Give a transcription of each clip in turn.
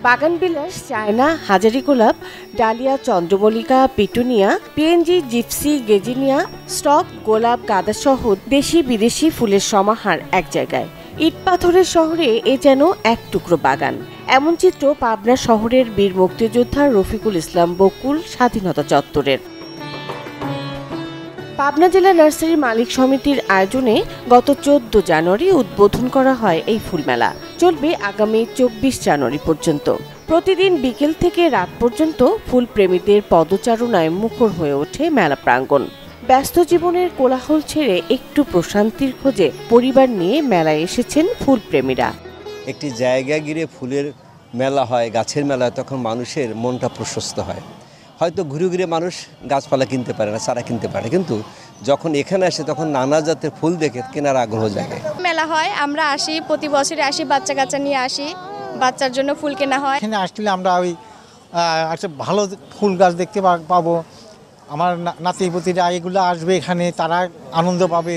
বাগানবিলাস, চায়না, হাজারি গোলাপ, ডালিয়া, চন্দ্রমল্লিকা, পিটুনিয়া, পিএনজি, জিপসি, গেজিনিয়া, স্টক, গোলাপ, গাঁদাসহ দেশি বিদেশি ফুলের সমাহার এক জায়গায়। ইট পাথরের শহরে এ যেন এক টুকরো বাগান। এমন চিত্র পাবনা শহরের বীর মুক্তিযোদ্ধা রফিকুল ইসলাম বকুল স্বাধীনতা চত্বরের। পাবনা জেলা নার্সারি মালিক সমিতির আয়োজনে গত 14 জানুয়ারি উদ্বোধন করা হয় এই ফুলমেলা। চলবে আগামী 24 জানুয়ারি পর্যন্ত। প্রতিদিন বিকেল থেকে রাত পর্যন্ত ফুলপ্রেমীদের পদচারণায় মুখর হয়ে ওঠে মেলা প্রাঙ্গণ। ব্যস্ত জীবনের কোলাহল ছেড়ে একটু প্রশান্তির খোঁজে পরিবার নিয়ে মেলায় এসেছেন ফুলপ্রেমীরা। একটি জায়গা ঘিরে ফুলের মেলা হয়, গাছের মেলা হয়, তখন মানুষের মনটা প্রশস্ত হয়। হয়তো ঘুরে ঘুরে মানুষ গাছপালা কিনতে পারে না, চারা কিনতে পারে, কিন্তু যখন এখানে আসে তখন নানা জাতের ফুল দেখে কেনার আগ্রহ জাগে। মেলা হয়, আমরা আসি, প্রতি বছরে আসি, বাচ্চা কাচ্চা নিয়ে আসি, বাচ্চার জন্য ফুল কেনা হয়। এখানে আসলে আমরা ওই একটা ভালো ফুল গাছ দেখতে পাবো। আমার নাতিপুতিরা এগুলো আসবে, এখানে তারা আনন্দ পাবে।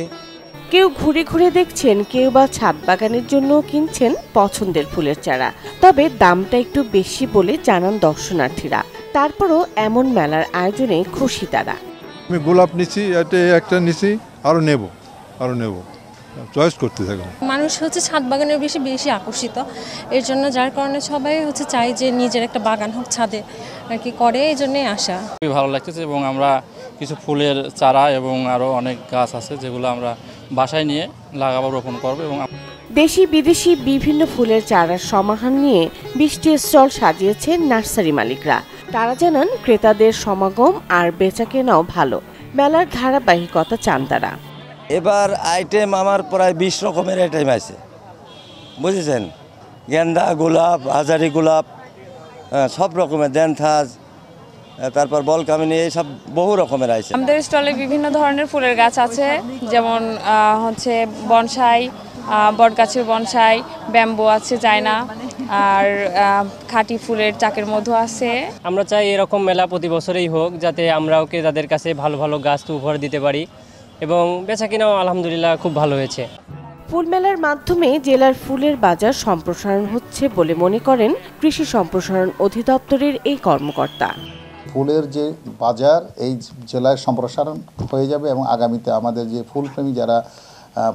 কেউ ঘুরে ঘুরে দেখছেন, কেউ বা ছাদ বাগানের জন্য কিনছেন পছন্দের ফুলের চারা। তবে দামটা একটু বেশি বলে জানান দর্শনার্থীরা। তারপরও এমন মেলার আয়োজনে খুশি তারা। আমি গোলাপ নিছি, এটা একটা নিছি, আরো নেব চয়েস করতে থাকবো। মানুষ ছাদ বাগানের বেশি আকর্ষিত, এর জন্য যার কারণে সবাই চাই যে নিজের একটা বাগান হোক ছাদে আর কি করে, এই জন্যই আসা। খুবই ভালো লাগতেছে এবং আমরা কিছু ফুলের চারা এবং আরও অনেক গাছ আছে যেগুলো আমরা বাসায় নিয়ে লাগাবো, রোপণ করবো। এবং দেশি বিদেশি বিভিন্ন ফুলের চারার সমাহার নিয়ে 20টি স্টল সাজিয়েছেন নার্সারি মালিকরা। তারা জানান ক্রেতাদের সমাগম আর বেচাকেনাও ভালো। মেলার ধারাবাহিকতা চান তারা। এবার আইটেম আমার প্রায় 20 রকমের আইটেম আছে, বুঝেছেন। গেন্দা, গোলাপ, হাজারি গোলাপ, সব রকমের, দ্যানথাজ, তারপর বলকামিনী, এইসব বহু রকমের আছে। আমাদের স্টলে বিভিন্ন ধরনের ফুলের গাছ আছে, যেমন বনসাই, বটগাছের বনসাই, ব্যাম্বু আছে, চায়না, আর খাঁটি ফুলের চাকের মধু আছে। আমরা চাই এরকম মেলা প্রতি বছরেই হোক, যাতে আমরাও তাদের কাছে ভালো ভালো গাছ উপহার দিতে পারি এবং বেচাকেনাও আলহামদুলিল্লাহ খুব ভালো হয়েছে। ফুল মেলার মাধ্যমে জেলার ফুলের বাজার সম্প্রসারণ হচ্ছে বলে মনে করেন কৃষি সম্প্রসারণ অধিদপ্তরের এই কর্মকর্তা। ফুলের যে বাজার এই জেলায় সম্প্রসারণ হয়ে যাবে এবং আগামীতে আমাদের যে ফুলপ্রেমী যারা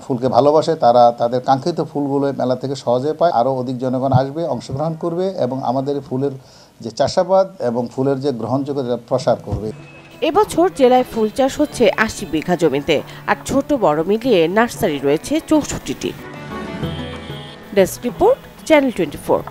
ফুলকে ভালোবাসে তারা তাদের কাঙ্ক্ষিত ফুলগুলো মেলা থেকে সহজে পায়। আরও অধিক জনগণ আসবে, অংশগ্রহণ করবে এবং আমাদের ফুলের যে চাষাবাদ এবং ফুলের যে গ্রহণযোগ্যতা প্রসার করবে। এবছর জেলায় ফুল চাষ হচ্ছে 80 বিঘা জমিতে, আর ছোট বড় মিলিয়ে নার্সারি রয়েছে 64টি। Desk report, channel 24।